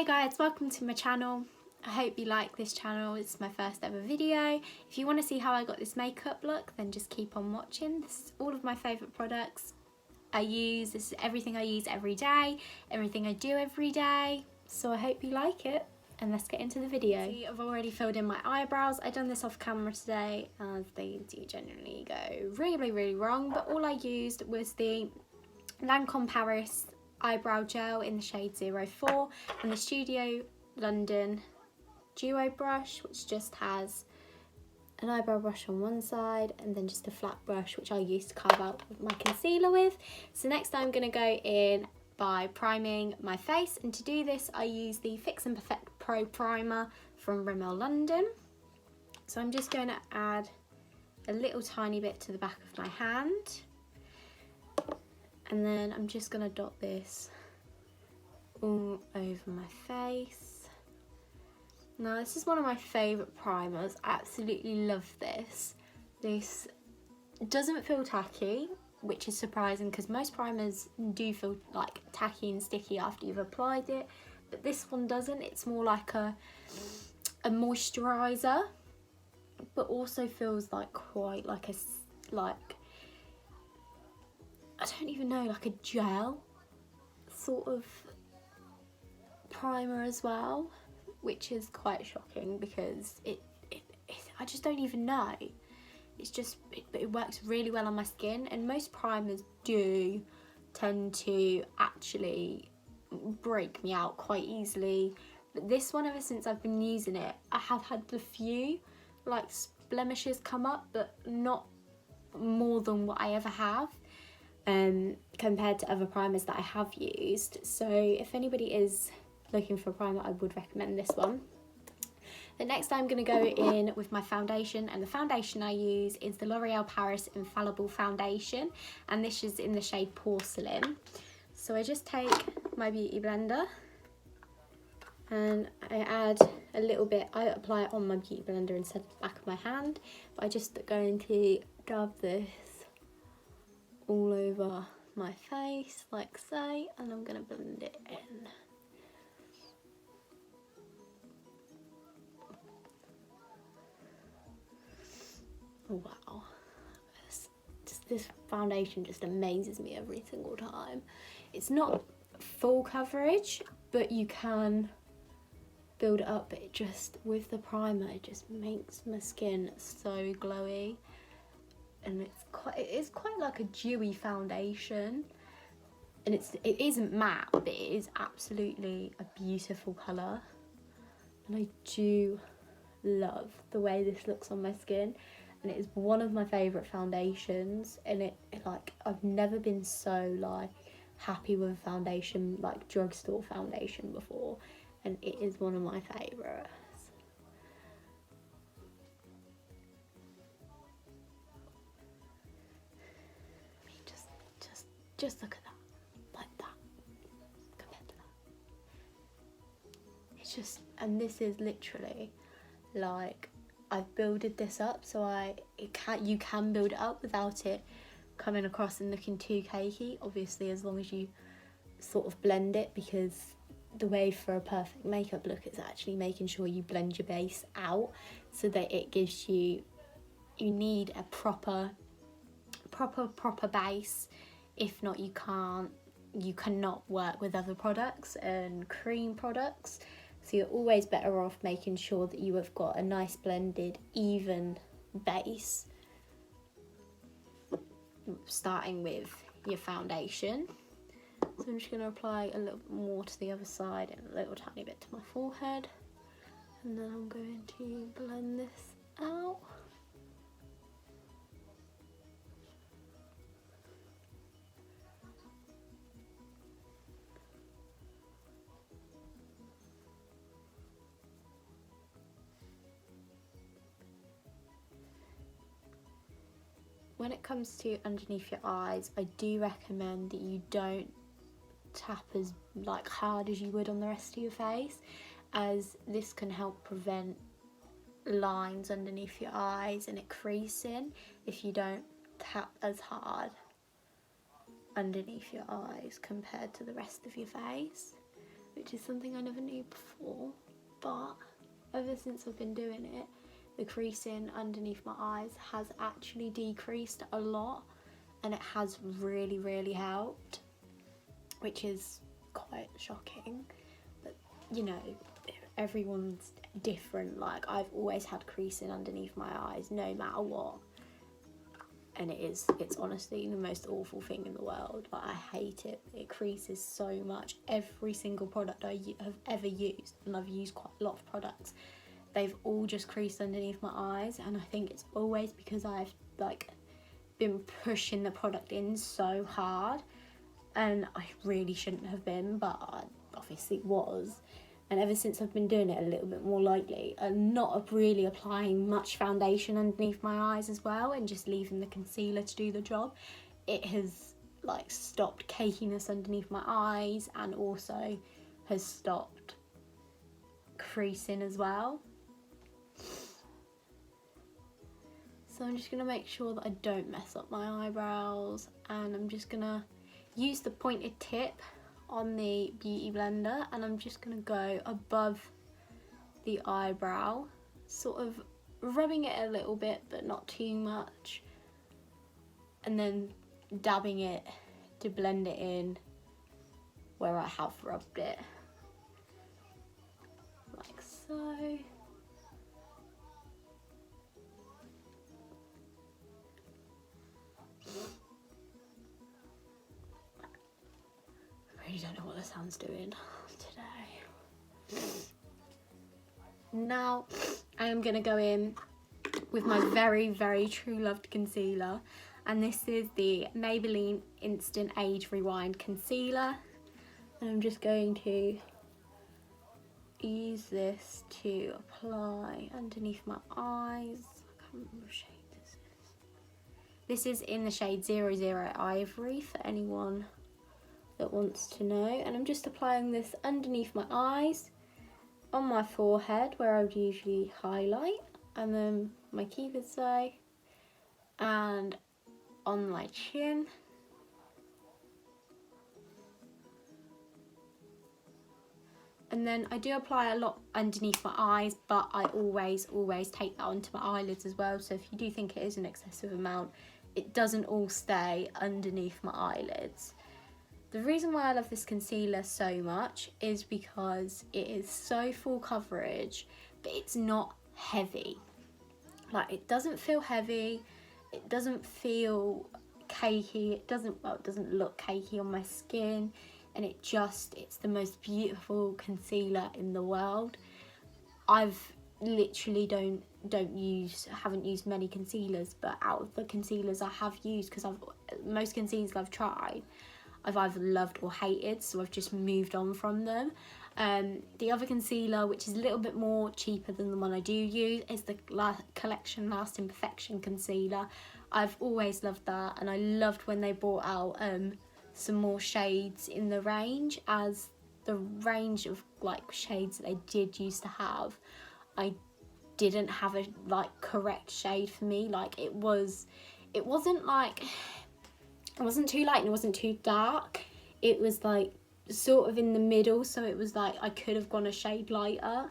Hey guys, welcome to my channel. I hope you like this channel. It's my first ever video. If you want to see how I got this makeup look, then just keep on watching. This is all of my favourite products I use. This is everything I use every day, everything I do every day. So I hope you like it, and let's get into the video. See, I've already filled in my eyebrows. I done this off camera today as they do generally go really wrong, but all I used was the Lancome Paris eyebrow gel in the shade 04 and the Studio London duo brush, which just has an eyebrow brush on one side and then just a flat brush, which I use to carve out my concealer with. So next I'm going to go in by priming my face, and to do this I use the Fix and Perfect Pro Primer from Rimmel London. So I'm just going to add a little tiny bit to the back of my hand. And then I'm just going to dot this all over my face. Now this is one of my favourite primers. I absolutely love this. This doesn't feel tacky, which is surprising because most primers do feel like tacky and sticky after you've applied it. But this one doesn't. It's more like a moisturiser, but also feels like quite like I don't even know, like a gel sort of primer as well, which is quite shocking because I just don't even know. It's just, it works really well on my skin, and most primers do tend to actually break me out quite easily. But this one, ever since I've been using it, I have had a few like blemishes come up, but not more than what I ever have. Compared to other primers that I have used. So if anybody is looking for a primer, I would recommend this one. The next I'm going to go in with my foundation, and the foundation I use is the L'Oreal Paris Infallible Foundation, and this is in the shade Porcelain. So I just take my beauty blender and I add a little bit. I apply it on my beauty blender instead of the back of my hand, but I just going to dab this all over my face like so, and I'm going to blend it in. Wow, this foundation just amazes me every single time. It's not full coverage, but you can build it up. It just, with the primer, it just makes my skin so glowy. And it is quite like a dewy foundation, and it isn't matte, but it is absolutely a beautiful colour, and I do love the way this looks on my skin, and it is one of my favourite foundations. And it like, I've never been so like happy with a foundation, like drugstore foundation, before, and it is one of my favourites. Just look at that, like that, compared to that. It's just, and this is literally like, I've builded this up so you can build it up without it coming across and looking too cakey. Obviously, as long as you sort of blend it, because the way for a perfect makeup look is actually making sure you blend your base out so that it gives you need a proper base. If not, you cannot work with other products and cream products. So you're always better off making sure that you have got a nice blended, even base. Starting with your foundation. So I'm just going to apply a little bit more to the other side and a little tiny bit to my forehead. And then I'm going to blend this out. When it comes to underneath your eyes, I do recommend that you don't tap as like hard as you would on the rest of your face, as this can help prevent lines underneath your eyes and it creasing if you don't tap as hard underneath your eyes compared to the rest of your face. which is something I never knew before, but ever since I've been doing it, the creasing underneath my eyes has actually decreased a lot, and it has really helped, which is quite shocking. But you know, everyone's different. Like, I've always had creasing underneath my eyes no matter what, and it's honestly the most awful thing in the world. Like, I hate it. It creases so much. Every single product I have ever used, and I've used quite a lot of products, they've all just creased underneath my eyes, and I think it's always because I've like been pushing the product in so hard, and I really shouldn't have been, but I obviously was. And ever since I've been doing it a little bit more lightly and not really applying much foundation underneath my eyes as well, and just leaving the concealer to do the job, it has like stopped cakiness underneath my eyes, and also has stopped creasing as well. So I'm just gonna make sure that I don't mess up my eyebrows, and I'm just gonna use the pointed tip on the beauty blender, and I'm just gonna go above the eyebrow, sort of rubbing it a little bit but not too much, and then dabbing it to blend it in where I have rubbed it, like so. I really don't know what the sun's doing today. Now I am going to go in with my very true loved concealer, and this is the Maybelline Instant Age Rewind Concealer, and I'm just going to use this to apply underneath my eyes. I can't remember what shade this is. This is in the shade 00 Ivory for anyone that wants to know, and I'm just applying this underneath my eyes, on my forehead where I would usually highlight, and then my cupid's eye, and on my chin, and then I do apply a lot underneath my eyes, but I always take that onto my eyelids as well. So if you do think it is an excessive amount, it doesn't all stay underneath my eyelids. The reason why I love this concealer so much is because it is so full coverage, but it's not heavy. Like, it doesn't feel heavy, it doesn't feel cakey, it doesn't look cakey on my skin, and it's the most beautiful concealer in the world. I've literally haven't used many concealers, but out of the concealers I have used, because most concealers I've tried, I've either loved or hated, so I've just moved on from them. The other concealer, which is a little bit more cheaper than the one I do use, is the Collection Lasting Perfection Concealer. I've always loved that, and I loved when they brought out some more shades in the range, as the range of like shades that they did used to have, I didn't have a like correct shade for me. Like, it wasn't too light and it wasn't too dark. It was like sort of in the middle, so it was like I could have gone a shade lighter,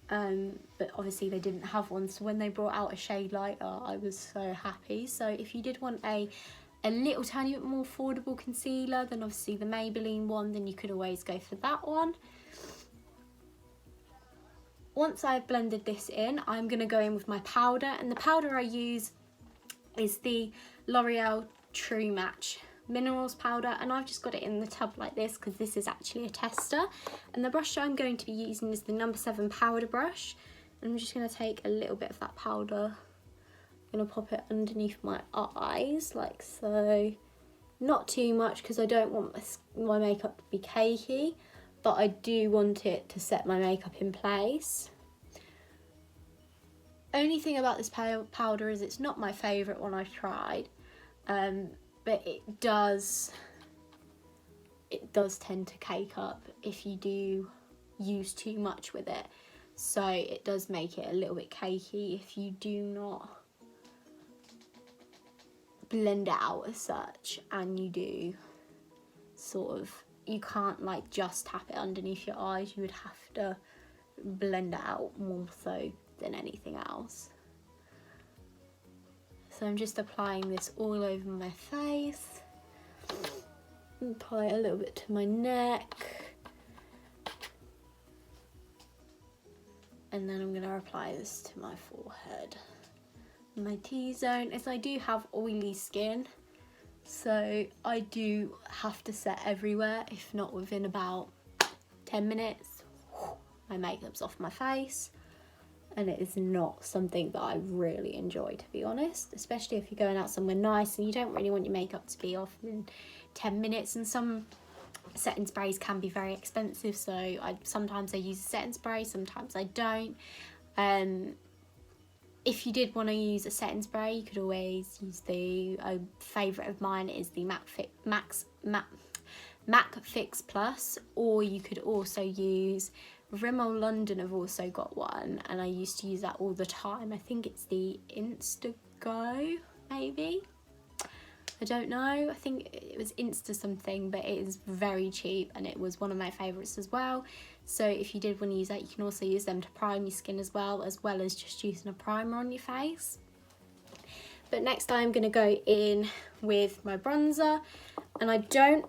but obviously they didn't have one, so when they brought out a shade lighter, I was so happy. So if you did want a little tiny bit more affordable concealer than obviously the Maybelline one, then you could always go for that one. Once I've blended this in, I'm going to go in with my powder, and the powder I use is the L'Oreal True Match Minerals powder, and I've just got it in the tub like this because this is actually a tester. And the brush I'm going to be using is the No. 7 powder brush, and I'm just going to take a little bit of that powder, I'm going to pop it underneath my eyes like so. Not too much because I don't want my makeup to be cakey, but I do want it to set my makeup in place. Only thing about this powder is it's not my favourite one I've tried, but it does tend to cake up if you do use too much with it. So it does make it a little bit cakey if you do not blend it out as such, and you do sort of you can't like just tap it underneath your eyes, you would have to blend it out more so than anything else. So I'm just applying this all over my face. Apply it a little bit to my neck. And then I'm going to apply this to my forehead. My T-zone, as I do have oily skin, so I do have to set everywhere. If not within about 10 minutes, my makeup's off my face. And it is not something that I really enjoy, to be honest, especially if you're going out somewhere nice and you don't really want your makeup to be off in 10 minutes. And some setting sprays can be very expensive, so sometimes I use a setting spray, sometimes I don't. If you did want to use a setting spray, you could always use a favourite of mine is the MAC Fix Plus, or you could also use Rimmel London have also got one, and I used to use that all the time. I think it's the Instago, maybe? I don't know, I think it was Insta something, but it is very cheap and it was one of my favourites as well. So if you did want to use that, you can also use them to prime your skin as well as just using a primer on your face. But next I'm going to go in with my bronzer, and I don't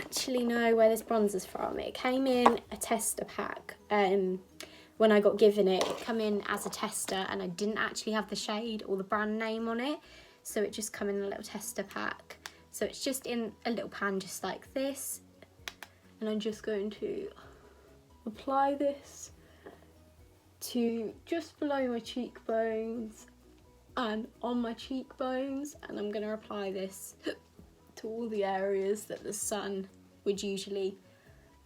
actually know where this bronzer's from. It came in a tester pack. When I got given it, it came in as a tester and I didn't actually have the shade or the brand name on it. So it just come in a little tester pack. So it's just in a little pan just like this. And I'm just going to apply this to just below my cheekbones and on my cheekbones. And I'm going to apply this to all the areas that the sun would usually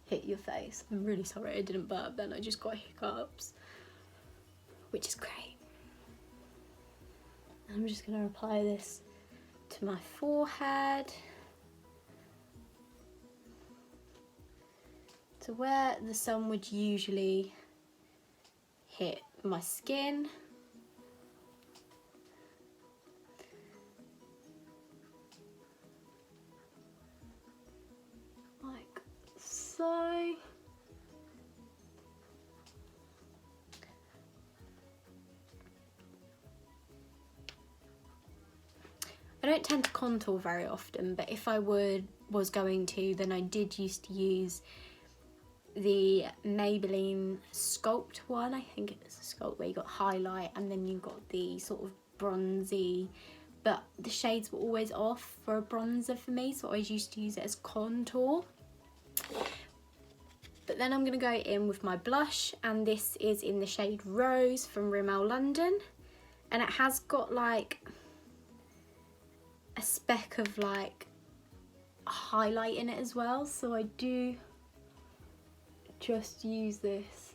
hit your face. I'm really sorry I didn't burp then, I just got hiccups, which is great. I'm just going to apply this to my forehead, to where the sun would usually hit my skin. Like so. I don't tend to contour very often, but if I was going to, then I did used to use the Maybelline Sculpt one. I think it was a Sculpt where you got highlight and then you got the sort of bronzy, but the shades were always off for a bronzer for me, so I always used to use it as contour. But then I'm going to go in with my blush, and this is in the shade Rose from Rimmel London, and it has got like a speck of like highlight in it as well, so I do just use this.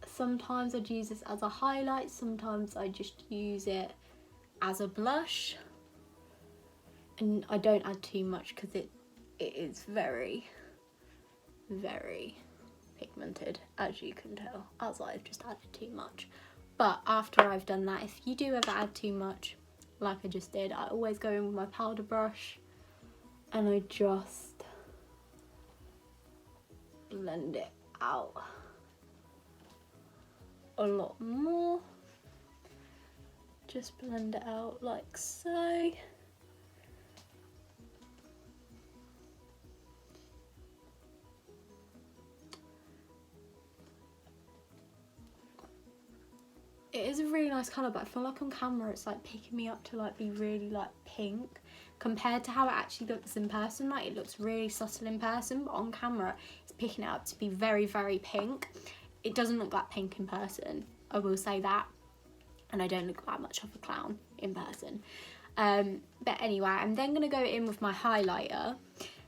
Sometimes I'd use this as a highlight, sometimes I just use it as a blush, and I don't add too much because it is very pigmented, as you can tell, as I've just added too much. But after I've done that, if you do ever add too much like I just did, I always go in with my powder brush and I just blend it out a lot more. Just blend it out like so. It is a really nice colour, but I feel like on camera it's like picking me up to like be really like pink compared to how it actually looks in person. Like it looks really subtle in person, but on camera it's picking it up to be very pink. It doesn't look like pink in person, I will say that, and I don't look that much of a clown in person. But anyway, I'm then going to go in with my highlighter.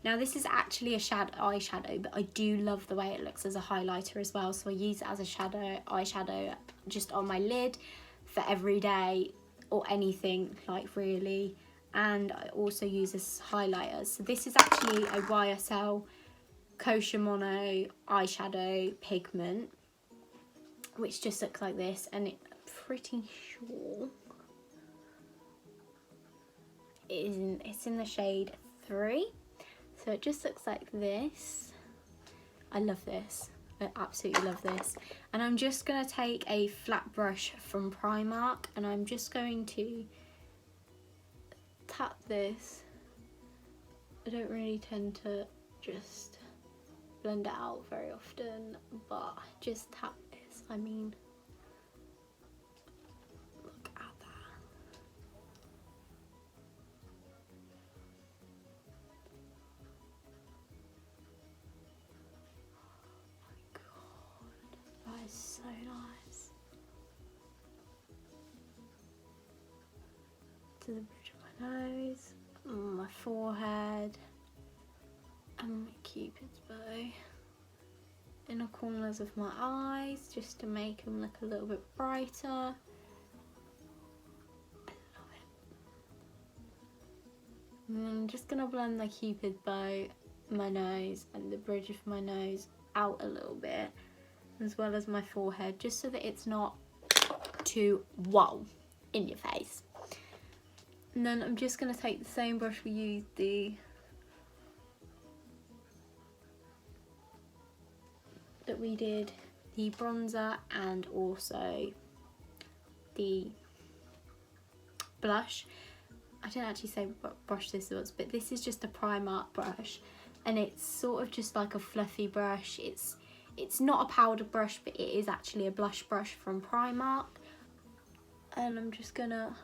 Now this is actually a eyeshadow, but I do love the way it looks as a highlighter as well, so I use it as a eyeshadow just on my lid for every day or anything like really. And I also use this highlighter. So this is actually a YSL Kosher Mono eyeshadow pigment, which just looks like this, and I'm pretty sure it's in the shade 3. So So it just looks like this. I love this. I absolutely love this. And I'm just going to take a flat brush from Primark and I'm just going to tap this. I don't really tend to just blend it out very often, but just tap this. I mean, look at that. Oh my god, that is so nice. To the bridge of my nose, my forehead, and my cupid's bow. In the corners of my eyes, just to make them look a little bit brighter. I love it. And I'm just gonna blend the cupid's bow, my nose, and the bridge of my nose out a little bit, as well as my forehead, just so that it's not too whoa in your face. And then I'm just gonna take the same brush we used that we did the bronzer and also the blush. I didn't actually say what brush this was, but this is just a Primark brush and it's sort of just like a fluffy brush. It's not a powder brush, but it is actually a blush brush from Primark. And I'm just gonna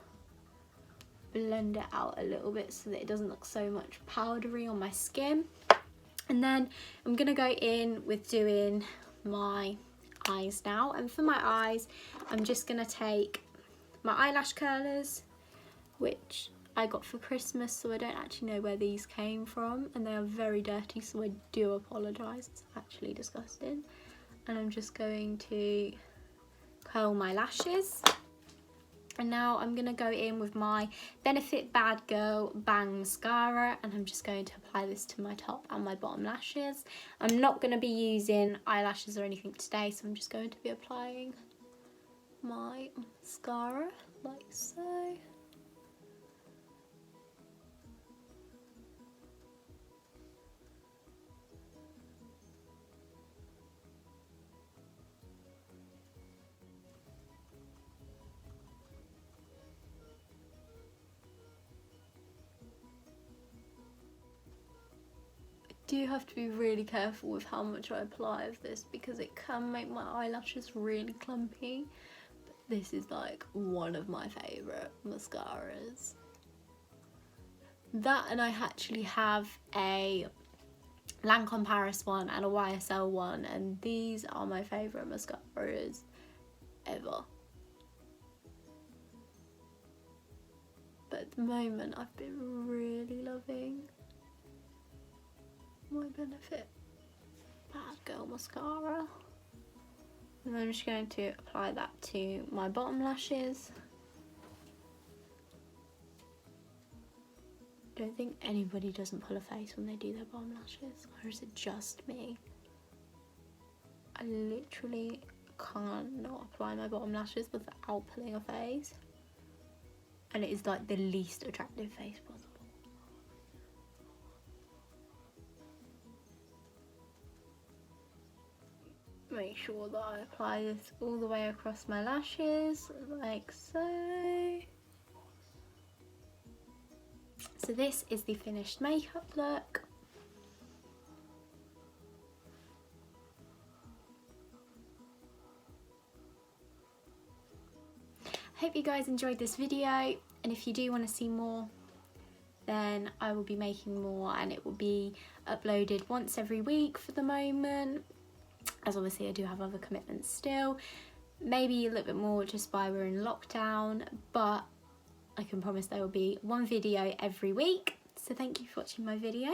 blend it out a little bit so that it doesn't look so much powdery on my skin. And then I'm gonna go in with doing my eyes now, and for my eyes I'm just gonna take my eyelash curlers, which I got for Christmas, so I don't actually know where these came from and they are very dirty, so I do apologise, it's actually disgusting. And I'm just going to curl my lashes. And now I'm going to go in with my Benefit Bad Girl Bang Mascara and I'm just going to apply this to my top and my bottom lashes. I'm not going to be using eyelashes or anything today, so I'm just going to be applying my mascara like so. Do have to be really careful with how much I apply of this because it can make my eyelashes really clumpy, but this is like one of my favourite mascaras. That, and I actually have a Lancome Paris one and a YSL one, and these are my favourite mascaras ever. But at the moment I've been really loving my Benefit Bad Girl mascara. And I'm just going to apply that to my bottom lashes. Don't think anybody doesn't pull a face when they do their bottom lashes, or is it just me? I literally can't not apply my bottom lashes without pulling a face, and it is like the least attractive face possible. Make sure that I apply this all the way across my lashes, like so. So this is the finished makeup look. Hope you guys enjoyed this video, and if you do want to see more, then I will be making more, and it will be uploaded once every week for the moment, as obviously I do have other commitments still. Maybe a little bit more just by we're in lockdown, but I can promise there will be one video every week. So thank you for watching my video.